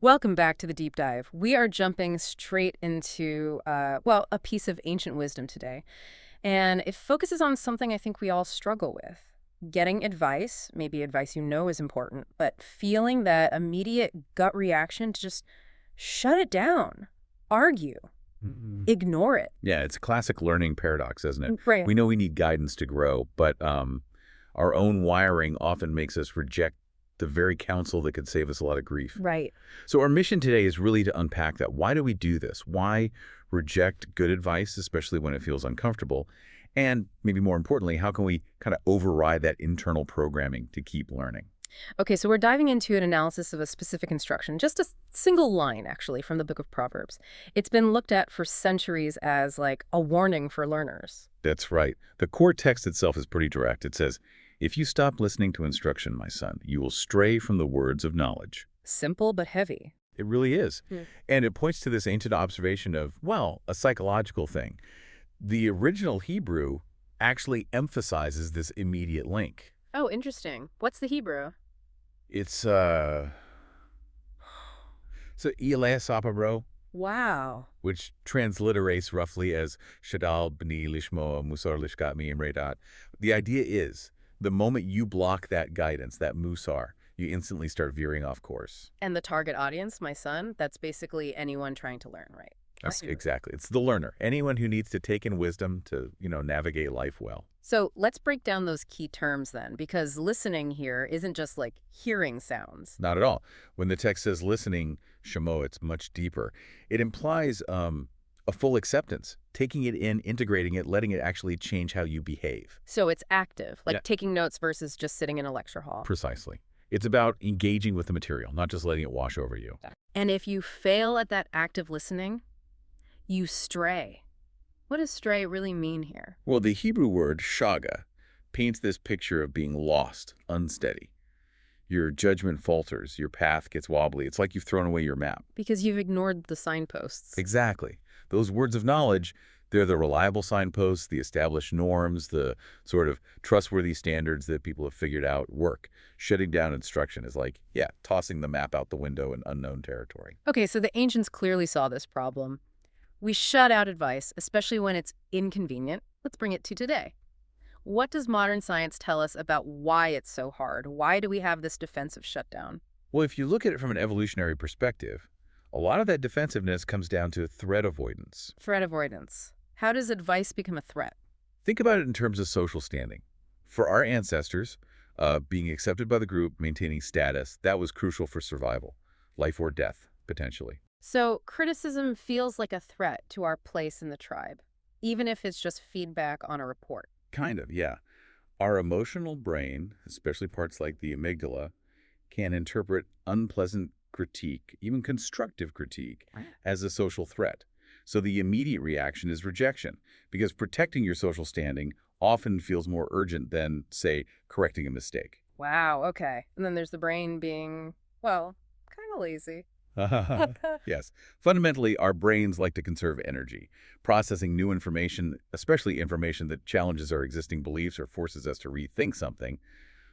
Welcome back to the deep dive. We are jumping straight into, a piece of ancient wisdom today. And it focuses on something I think we all struggle with. Getting advice, maybe advice you know is important, but feeling that immediate gut reaction to just shut it down, argue, ignore it. Yeah, it's a classic learning paradox, isn't it? Right. We know we need guidance to grow, but our own wiring often makes us reject the very counsel that could save us a lot of grief. Right. So our mission today is really to unpack that. Why do we do this? Why reject good advice, especially when it feels uncomfortable? And maybe more importantly, how can we kind of override that internal programming to keep learning? Okay, so we're diving into an analysis of a specific instruction, just a single line, actually, from the book of Proverbs. It's been looked at for centuries as like a warning for learners. That's right. The core text itself is pretty direct. It says, "If you stop listening to instruction, my son, you will stray from the words of knowledge." Simple but heavy. It really is. Hmm. And it points to this ancient observation of, well, a psychological thing. The original Hebrew actually emphasizes this immediate link. Oh, interesting. What's the Hebrew? It's, so Elias bro, Wow. which transliterates roughly as Shadal b'ni lishmo musar lishkat mi imredat. The idea is, the moment you block that guidance, that musar, you instantly start veering off course. And the target audience, my son, that's basically anyone trying to learn, right? That's exactly. It's the learner. Anyone who needs to take in wisdom to, navigate life well. So let's break down those key terms then, because listening here isn't just like hearing sounds. Not at all. When the text says listening, shamo, it's much deeper. It implies a full acceptance, taking it in, integrating it, letting it actually change how you behave. So it's active, like Yeah. taking notes versus just sitting in a lecture hall. Precisely. It's about engaging with the material, not just letting it wash over you. And if you fail at that active listening, you stray. What does stray really mean here? Well, the Hebrew word shaga paints this picture of being lost, unsteady. Your judgment falters, your path gets wobbly. It's like you've thrown away your map. Because you've ignored the signposts. Exactly. Those words of knowledge, they're the reliable signposts, the established norms, the sort of trustworthy standards that people have figured out work. Shutting down instruction is like, tossing the map out the window in unknown territory. Okay, so the ancients clearly saw this problem. We shut out advice, especially when it's inconvenient. Let's bring it to today. What does modern science tell us about why it's so hard? Why do we have this defensive shutdown? Well, if you look at it from an evolutionary perspective, a lot of that defensiveness comes down to threat avoidance. Threat avoidance. How does advice become a threat? Think about it in terms of social standing. For our ancestors, being accepted by the group, maintaining status, that was crucial for survival, life or death, potentially. So criticism feels like a threat to our place in the tribe, even if it's just feedback on a report. Kind of, yeah. Our emotional brain, especially parts like the amygdala, can interpret unpleasant critique, even constructive critique, as a social threat. So the immediate reaction is rejection, because protecting your social standing often feels more urgent than, say, correcting a mistake. Wow, okay. And then there's the brain being, kind of lazy. Yes. Fundamentally, our brains like to conserve energy. Processing new information, especially information that challenges our existing beliefs or forces us to rethink something,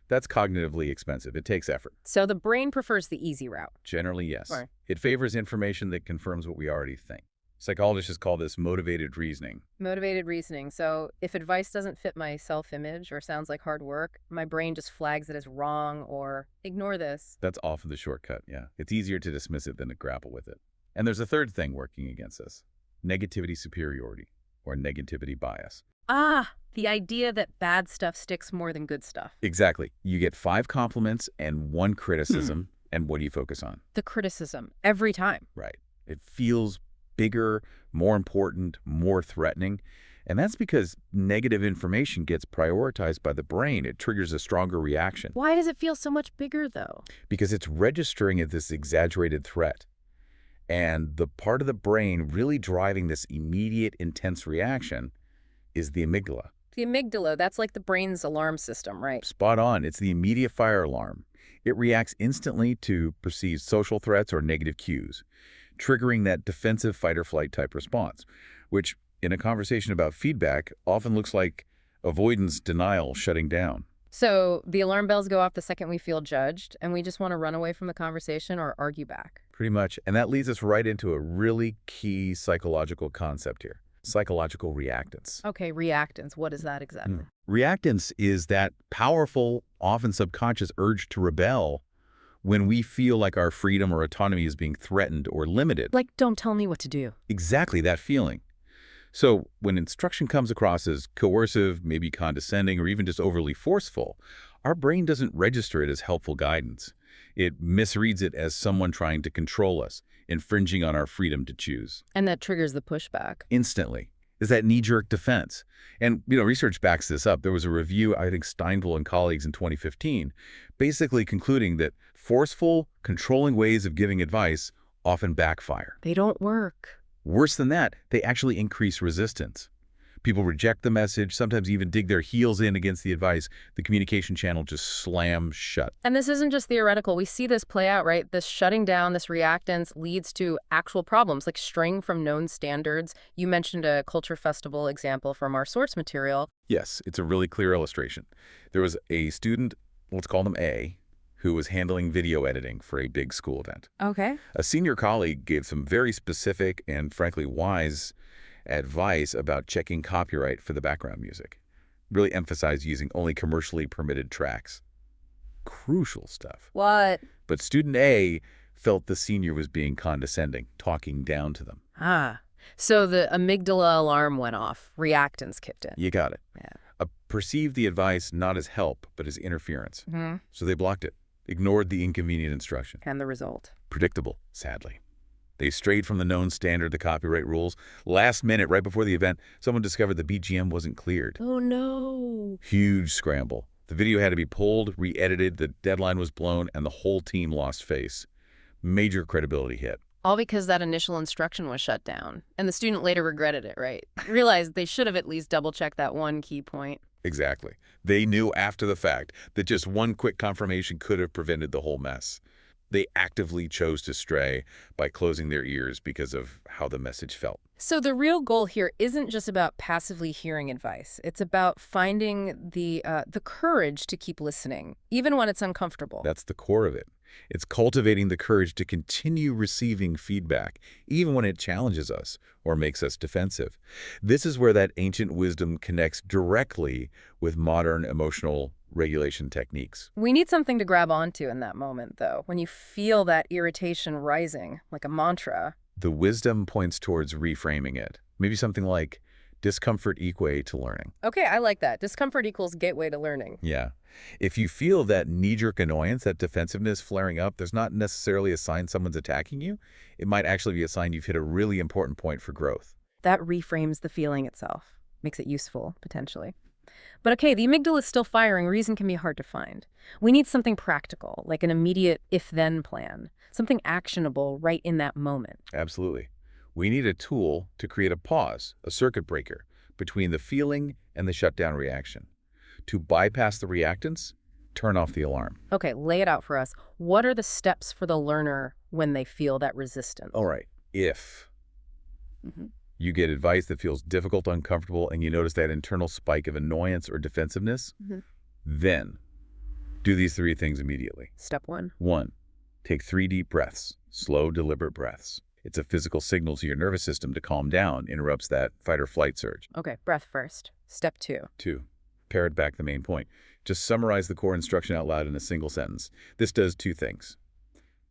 that's cognitively expensive. It takes effort. So the brain prefers the easy route. Generally, yes. Right. It favors information that confirms what we already think. Psychologists call this motivated reasoning. Motivated reasoning. So if advice doesn't fit my self-image or sounds like hard work, my brain just flags it as wrong or ignore this. That's often the shortcut, yeah. It's easier to dismiss it than to grapple with it. And there's a third thing working against us: negativity superiority, or negativity bias. Ah, the idea that bad stuff sticks more than good stuff. Exactly. You get 5 compliments and 1 criticism, and what do you focus on? The criticism, every time. Right. It feels bigger, more important, more threatening. And that's because negative information gets prioritized by the brain. It triggers a stronger reaction Why does it feel so much bigger, though? because it's registering as this exaggerated threat. And the part of the brain really driving this immediate, intense reaction is the amygdala. The amygdala, that's like the brain's alarm system, right? Spot on. It's the immediate fire alarm. It reacts instantly to perceived social threats or negative cues, triggering that defensive fight-or-flight type response, which, in a conversation about feedback, often looks like avoidance, denial, shutting down. So the alarm bells go off the second we feel judged, and we just want to run away from the conversation or argue back. Pretty much. And that leads us right into a really key psychological concept here. Psychological reactance. Okay, reactance. What is that exactly? Reactance is that powerful, often subconscious urge to rebel when we feel like our freedom or autonomy is being threatened or limited. Like, don't tell me what to do. Exactly that feeling. So when instruction comes across as coercive, maybe condescending, or even just overly forceful, our brain doesn't register it as helpful guidance. It misreads it as someone trying to control us, infringing on our freedom to choose. And that triggers the pushback. Instantly. Is that knee-jerk defense. And, research backs this up. There was a review, I think Steinville and colleagues in 2015, basically concluding that forceful, controlling ways of giving advice often backfire. They don't work. Worse than that, they actually increase resistance. People reject the message, sometimes even dig their heels in against the advice. The communication channel just slams shut. And this isn't just theoretical. We see this play out, right? This shutting down, this reactance leads to actual problems, like straying from known standards. You mentioned a culture festival example from our source material. Yes, it's a really clear illustration. There was a student, let's call them A, who was handling video editing for a big school event. Okay. A senior colleague gave some very specific and frankly wise advice about checking copyright for the background music. Really emphasized using only commercially permitted tracks. Crucial stuff. What? But student A felt the senior was being condescending, talking down to them. So the amygdala alarm went off. Reactance kicked in. You got it. Yeah. Perceived the advice not as help, but as interference. So they blocked it, ignored the inconvenient instruction. And the result? Predictable, sadly. They strayed from the known standard, the copyright rules. Last minute, right before the event, someone discovered the BGM wasn't cleared. Oh, no. Huge scramble. The video had to be pulled, re-edited, the deadline was blown, and the whole team lost face. Major credibility hit. All because that initial instruction was shut down. And the student later regretted it, right? Realized they should have at least double-checked that one key point. Exactly. They knew after the fact that just one quick confirmation could have prevented the whole mess. They actively chose to stray by closing their ears because of how the message felt. So the real goal here isn't just about passively hearing advice. It's about finding the courage to keep listening, even when it's uncomfortable. That's the core of it. It's cultivating the courage to continue receiving feedback, even when it challenges us or makes us defensive. This is where that ancient wisdom connects directly with modern emotional regulation techniques. We need something to grab onto in that moment, though. When you feel that irritation rising, like a mantra. The wisdom points towards reframing it. Maybe something like, discomfort equate to learning. Okay, I like that. Discomfort equals gateway to learning. Yeah. If you feel that knee-jerk annoyance, that defensiveness flaring up, there's not necessarily a sign someone's attacking you. It might actually be a sign you've hit a really important point for growth. That reframes the feeling itself. Makes it useful, potentially. But okay, the amygdala is still firing. Reason can be hard to find. We need something practical, like an immediate if-then plan. Something actionable right in that moment. Absolutely. We need a tool to create a pause, a circuit breaker, between the feeling and the shutdown reaction. To bypass the reactance, turn off the alarm. Okay, lay it out for us. What are the steps for the learner when they feel that resistance? All right. If you get advice that feels difficult, uncomfortable, and you notice that internal spike of annoyance or defensiveness, then do these 3 things immediately. Step 1. 1, take 3 deep breaths, slow, deliberate breaths. It's a physical signal to your nervous system to calm down, interrupts that fight or flight surge. Okay, breath first. Step 2. 2, parrot back the main point. Just summarize the core instruction out loud in a single sentence. This does 2 things.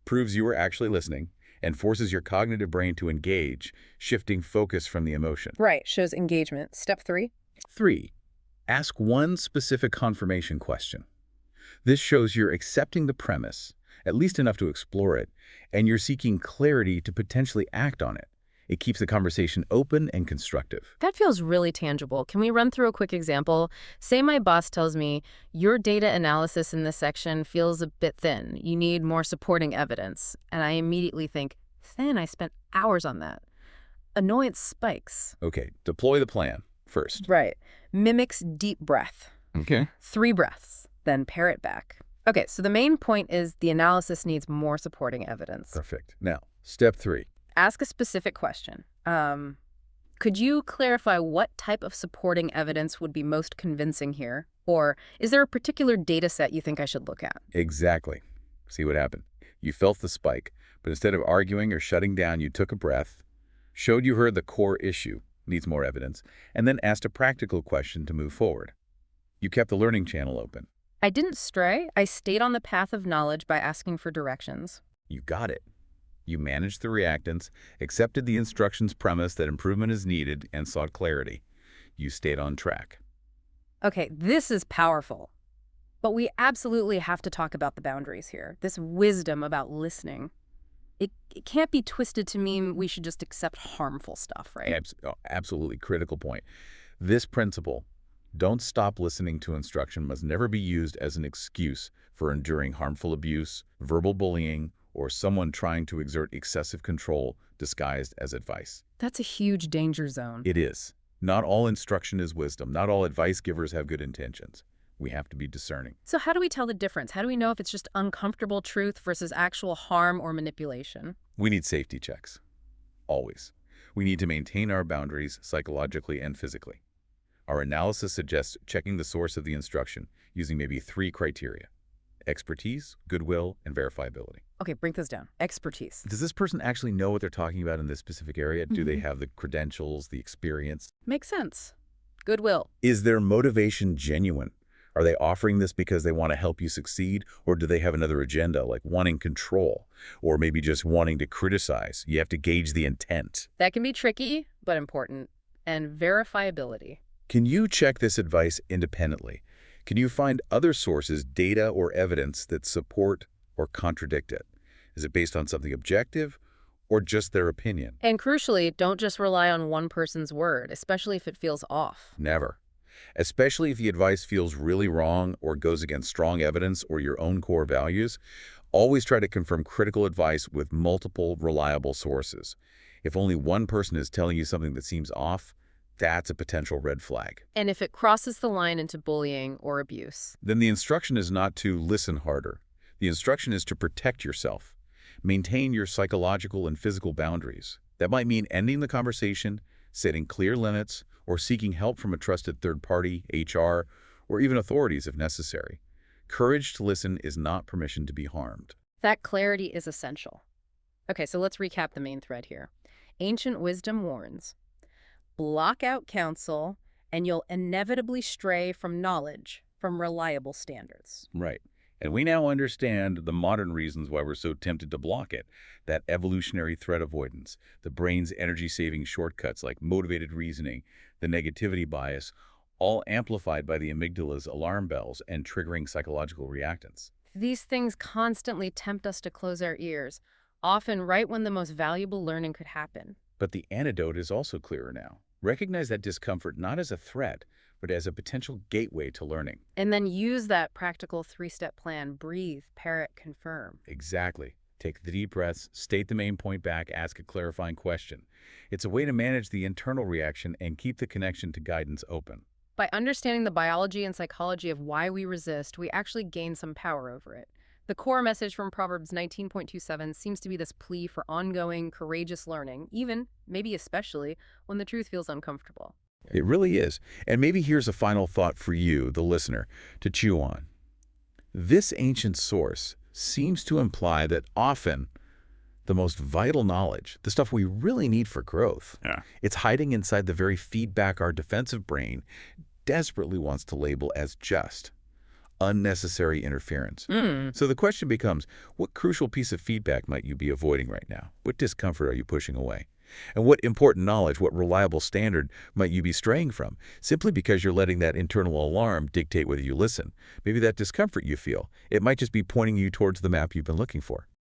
Proves you are actually listening and forces your cognitive brain to engage, shifting focus from the emotion. Right, shows engagement. Step 3. 3, ask one specific confirmation question. This shows you're accepting the premise, at least enough to explore it, and you're seeking clarity to potentially act on it. It keeps the conversation open and constructive. That feels really tangible. Can we run through a quick example? Say my boss tells me, your data analysis in this section feels a bit thin. You need more supporting evidence. And I immediately think, thin? I spent hours on that. Annoyance spikes. Okay, deploy the plan first. Right. Mimics deep breath. Okay. 3 breaths, then parrot back. Okay, so the main point is the analysis needs more supporting evidence. Perfect. Now, step 3. Ask a specific question. Could you clarify what type of supporting evidence would be most convincing here? Or is there a particular data set you think I should look at? Exactly. See what happened. You felt the spike, But instead of arguing or shutting down, you took a breath, showed you heard the core issue, needs more evidence, and then asked a practical question to move forward. You kept the learning channel open. I didn't stray. I stayed on the path of knowledge by asking for directions. You got it. You managed the reactance, accepted the instruction's premise that improvement is needed, and sought clarity. You stayed on track. Okay, this is powerful. But we absolutely have to talk about the boundaries here. This wisdom about listening. It can't be twisted to mean we should just accept harmful stuff, right? Absolutely critical point. This principle, don't stop listening to instruction, must never be used as an excuse for enduring harmful abuse, verbal bullying, or someone trying to exert excessive control disguised as advice. That's a huge danger zone. It is. Not all instruction is wisdom. Not all advice givers have good intentions. We have to be discerning. So how do we tell the difference? How do we know if it's just uncomfortable truth versus actual harm or manipulation? We need safety checks. Always. We need to maintain our boundaries psychologically and physically. Our analysis suggests checking the source of the instruction using maybe 3 criteria: expertise, goodwill, and verifiability. Okay, break this down. Expertise. Does this person actually know what they're talking about in this specific area? Do they have the credentials, the experience? Makes sense. Goodwill. Is their motivation genuine? Are they offering this because they want to help you succeed, or do they have another agenda, like wanting control, or maybe just wanting to criticize? You have to gauge the intent. That can be tricky, but important. And verifiability. Can you check this advice independently? Can you find other sources, data, or evidence that support or contradict it? Is it based on something objective or just their opinion? And crucially, don't just rely on one person's word, especially if it feels off. Never. Especially if the advice feels really wrong or goes against strong evidence or your own core values. Always try to confirm critical advice with multiple reliable sources. If only one person is telling you something that seems off, that's a potential red flag. And if it crosses the line into bullying or abuse? Then the instruction is not to listen harder. The instruction is to protect yourself. Maintain your psychological and physical boundaries. That might mean ending the conversation, setting clear limits, or seeking help from a trusted third party, HR, or even authorities if necessary. Courage to listen is not permission to be harmed. That clarity is essential. Okay, so let's recap the main thread here. Ancient wisdom warns. Block out counsel, and you'll inevitably stray from knowledge, from reliable standards. Right. And we now understand the modern reasons why we're so tempted to block it. That evolutionary threat avoidance, the brain's energy-saving shortcuts like motivated reasoning, the negativity bias, all amplified by the amygdala's alarm bells and triggering psychological reactance. These things constantly tempt us to close our ears, often right when the most valuable learning could happen. But the antidote is also clearer now. Recognize that discomfort not as a threat, but as a potential gateway to learning. And then use that practical 3-step plan: breathe, parrot, confirm. Exactly. Take the deep breaths, state the main point back, ask a clarifying question. It's a way to manage the internal reaction and keep the connection to guidance open. By understanding the biology and psychology of why we resist, we actually gain some power over it. The core message from Proverbs 19.27 seems to be this plea for ongoing, courageous learning, even, maybe especially, when the truth feels uncomfortable. It really is. And maybe here's a final thought for you, the listener, to chew on. This ancient source seems to imply that often the most vital knowledge, the stuff we really need for growth, it's hiding inside the very feedback our defensive brain desperately wants to label as just unnecessary interference. So the question becomes, what crucial piece of feedback might you be avoiding right now? What discomfort are you pushing away? And what important knowledge, what reliable standard might you be straying from, simply because you're letting that internal alarm dictate whether you listen? Maybe that discomfort you feel, it might just be pointing you towards the map you've been looking for.